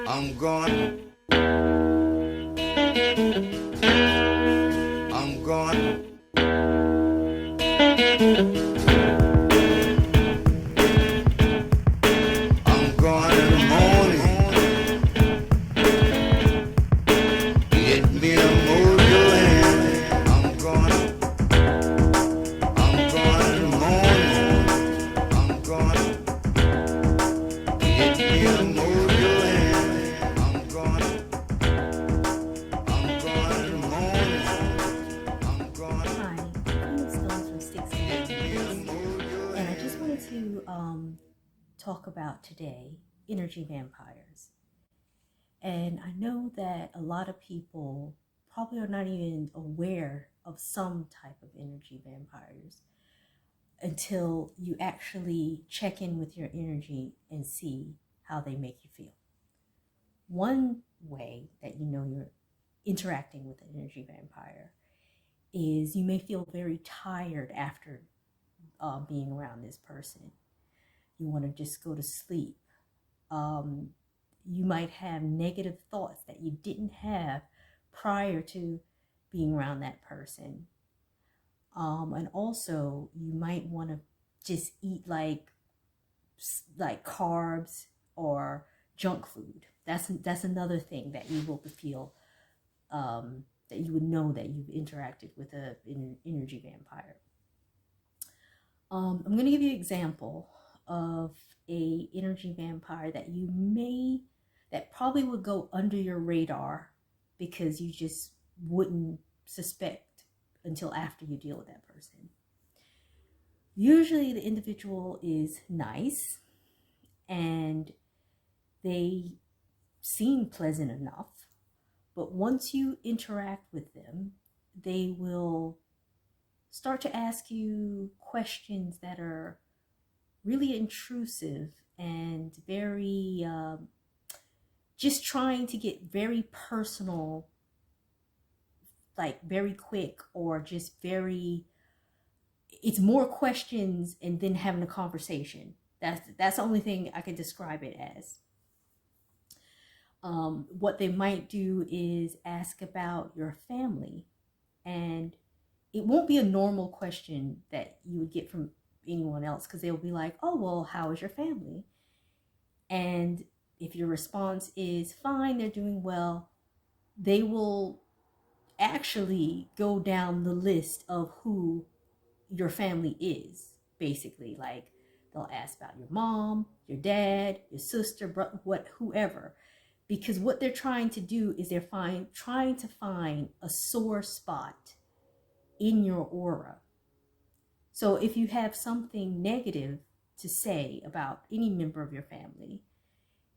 I'm going, I'm going, I'm going in the morning. Get me a mojo hand. I'm going in the morning. I'm going, get me a mojo hand. I'm going in the morning. I'm going, Hi, I'm Stix from Stix. get me a mojo And I just hand. wanted to talk about today energy vampires. And I know that a lot of people probably are not even aware of some type of energy vampires until you actually check in with your energy and see how they make you feel. One way that you know you're interacting with an energy vampire is you may feel very tired after being around this person. You want to just go to sleep. Um, you might have negative thoughts that you didn't have prior to being around that person. And also, you might want to just eat like carbs or junk food. That's another thing that you will feel that you would know that you've interacted with an energy vampire. I'm going to give you an example of a energy vampire that probably would go under your radar because you just wouldn't suspect until after you deal with that person. Usually the individual is nice and they seem pleasant enough, but once you interact with them, they will start to ask you questions that are really intrusive and very just trying to get very personal, like very quick, or just very, it's more questions and then having a conversation. That's the only thing I can describe it as. What they might do is ask about your family, and it won't be a normal question that you would get from anyone else, because they'll be like, oh, well, how is your family? And if your response is fine, they're doing well, they will actually go down the list of who your family is, basically. Like, they'll ask about your mom, your dad, your sister, whoever. Because what they're trying to do is trying to find a sore spot in your aura. So if you have something negative to say about any member of your family,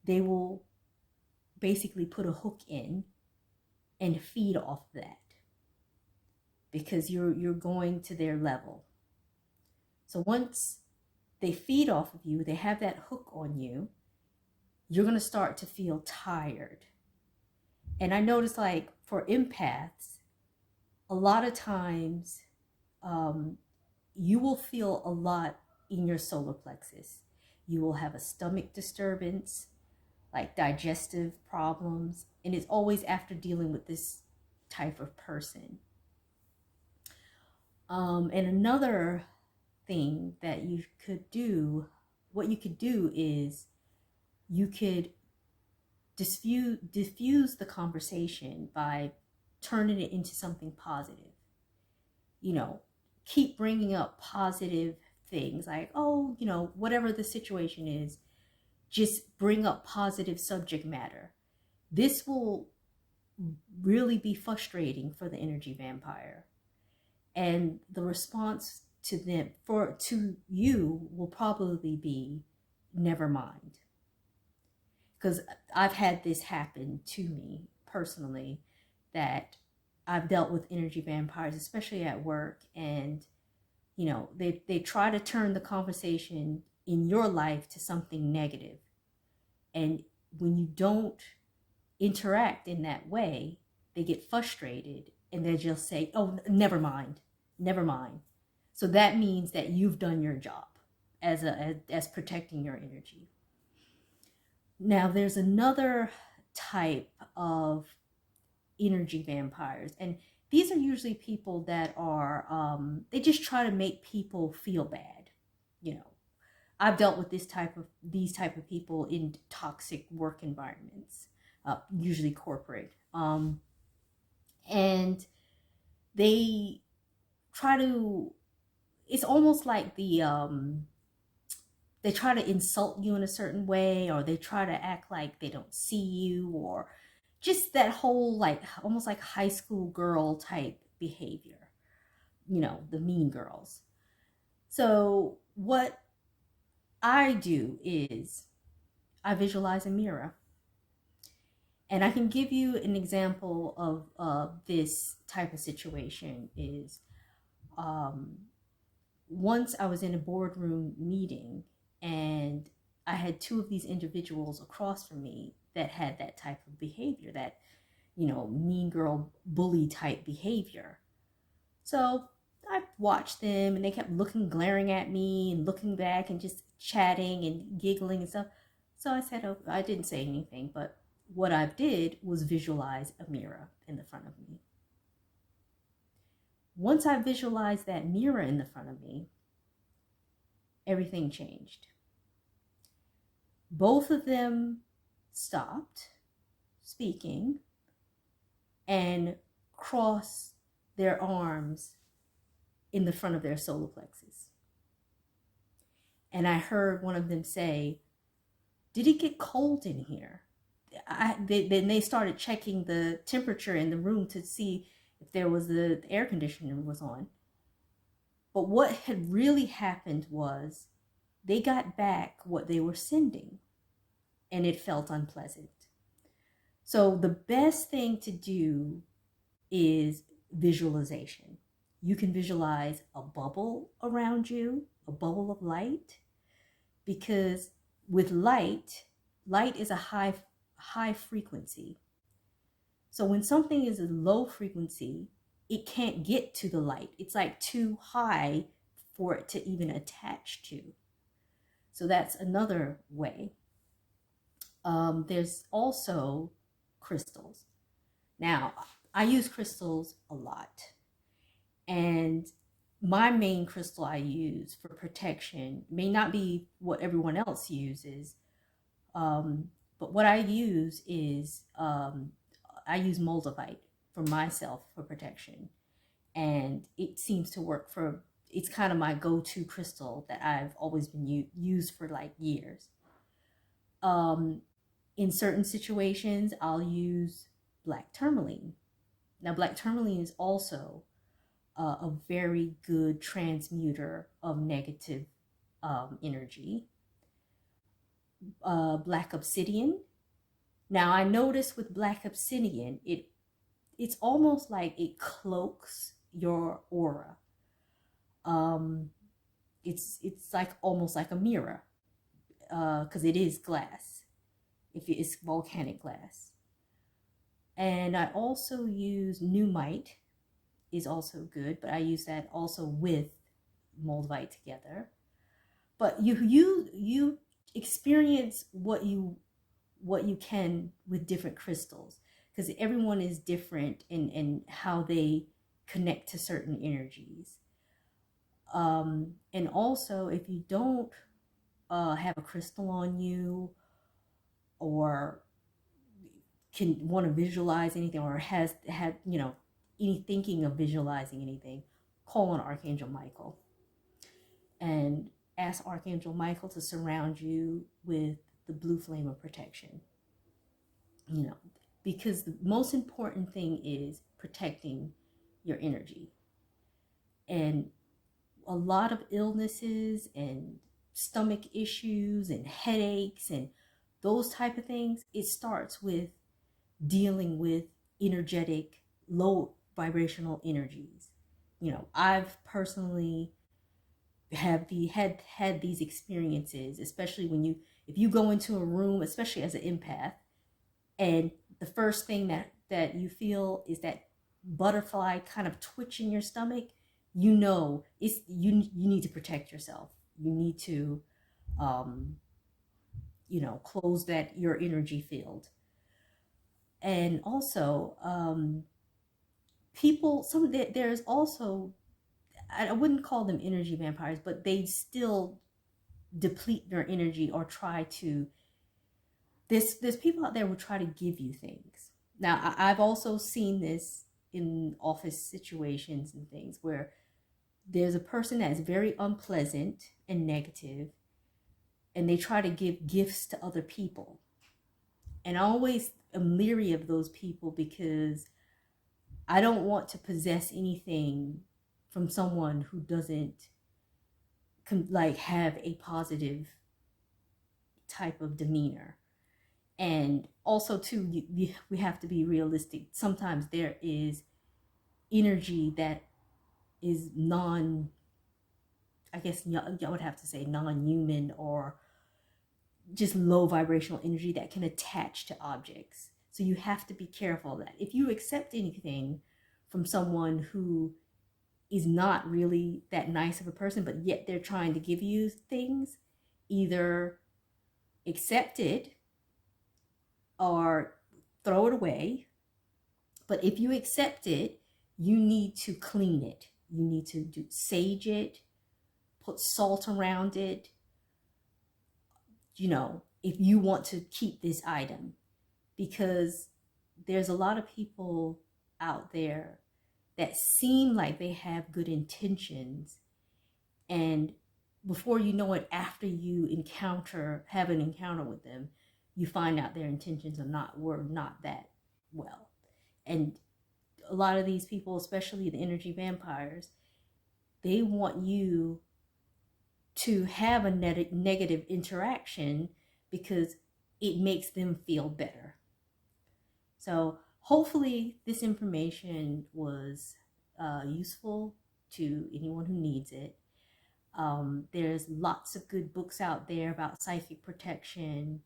they will basically put a hook in and feed off that because you're going to their level. So once they feed off of you, they have that hook on you, you're going to start to feel tired. And I notice, like, for empaths, a lot of times you will feel a lot in your solar plexus. You will have a stomach disturbance, like digestive problems, and it's always after dealing with this type of person. And another thing that you could do, what you could do is you could diffuse the conversation by turning it into something positive. You know, keep bringing up positive things like, oh, whatever the situation is, just bring up positive subject matter. This will really be frustrating for the energy vampire. And the response to you will probably be never mind. Because I've had this happen to me personally, that I've dealt with energy vampires, especially at work, and they try to turn the conversation in your life to something negative. And when you don't interact in that way, they get frustrated and they just say, oh, never mind, never mind. So that means that you've done your job as protecting your energy. Now there's another type of energy vampires. And these are usually people that are, they just try to make people feel bad. You know, I've dealt with these type of people in toxic work environments, usually corporate. And they try to, it's almost like they try to insult you in a certain way, or they try to act like they don't see you, or just that whole like almost like high school girl type behavior, the mean girls. So what I do is I visualize a mirror. And I can give you an example of this type of situation is, um, once I was in a boardroom meeting, and I had two of these individuals across from me that had that type of behavior, that, mean girl bully type behavior. So I watched them, and they kept looking, glaring at me and looking back and just chatting and giggling and stuff. So I said, oh, I didn't say anything, but what I did was visualize a mirror in the front of me. Once I visualized that mirror in the front of me, everything changed. Both of them stopped speaking and crossed their arms in the front of their solar plexus. And I heard one of them say, "Did it get cold in here?" Then they started checking the temperature in the room to see if the air conditioner was on. But what had really happened was they got back what they were sending, and it felt unpleasant. So the best thing to do is visualization. You can visualize a bubble around you, a bubble of light, because with light is a high frequency. So when something is a low frequency, it can't get to the light. It's like too high for it to even attach to. So that's another way. There's also crystals. Now, I use crystals a lot. And my main crystal I use for protection may not be what everyone else uses, but what I use is, I use moldavite for myself for protection. And it seems to work it's kind of my go-to crystal that I've always been used for like years. In certain situations, I'll use black tourmaline. Now, black tourmaline is also a very good transmuter of negative energy. Black obsidian. Now, I notice with black obsidian, it's almost like it cloaks your aura. It's like almost like a mirror, because it is glass. If it's volcanic glass. And I also use Numite, is also good, but I use that also with moldavite together. But you experience what you can with different crystals, because everyone is different in how they connect to certain energies. And also, if you don't have a crystal on you, or can want to visualize anything, or has had any thinking of visualizing anything, call on Archangel Michael and ask Archangel Michael to surround you with the blue flame of protection. Because the most important thing is protecting your energy. And a lot of illnesses and stomach issues and headaches and those type of things, it starts with dealing with energetic, low vibrational energies. I've personally had these experiences, especially if you go into a room, especially as an empath, and the first thing that you feel is that butterfly kind of twitch in your stomach, it's you need to protect yourself. You need to close your energy field. And also, people, there's also, I wouldn't call them energy vampires, but they still deplete their energy or try to, there's people out there who try to give you things. Now, I've also seen this in office situations and things where there's a person that's very unpleasant and negative, and they try to give gifts to other people. And I always am leery of those people because I don't want to possess anything from someone who doesn't like have a positive type of demeanor. And also too, we have to be realistic. Sometimes there is energy that is I guess I would have to say non-human, or just low vibrational energy that can attach to objects. So you have to be careful of that. If you accept anything from someone who is not really that nice of a person, but yet they're trying to give you things, either accept it or throw it away. But if you accept it, you need to clean it. You need to sage it, put salt around it, if you want to keep this item. Because there's a lot of people out there that seem like they have good intentions, and before you know it, after you have an encounter with them, you find out their intentions were not that well. And a lot of these people, especially the energy vampires, they want you to have a negative interaction because it makes them feel better. So hopefully this information was useful to anyone who needs it. There's lots of good books out there about psychic protection,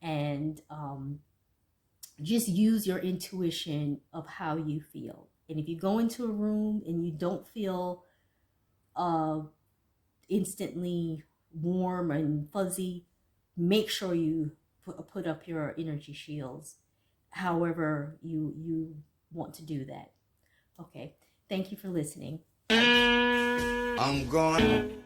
and just use your intuition of how you feel. And if you go into a room and you don't feel instantly warm and fuzzy, make sure you put up your energy shields, however you want to do that. Okay, thank you for listening. I'm going.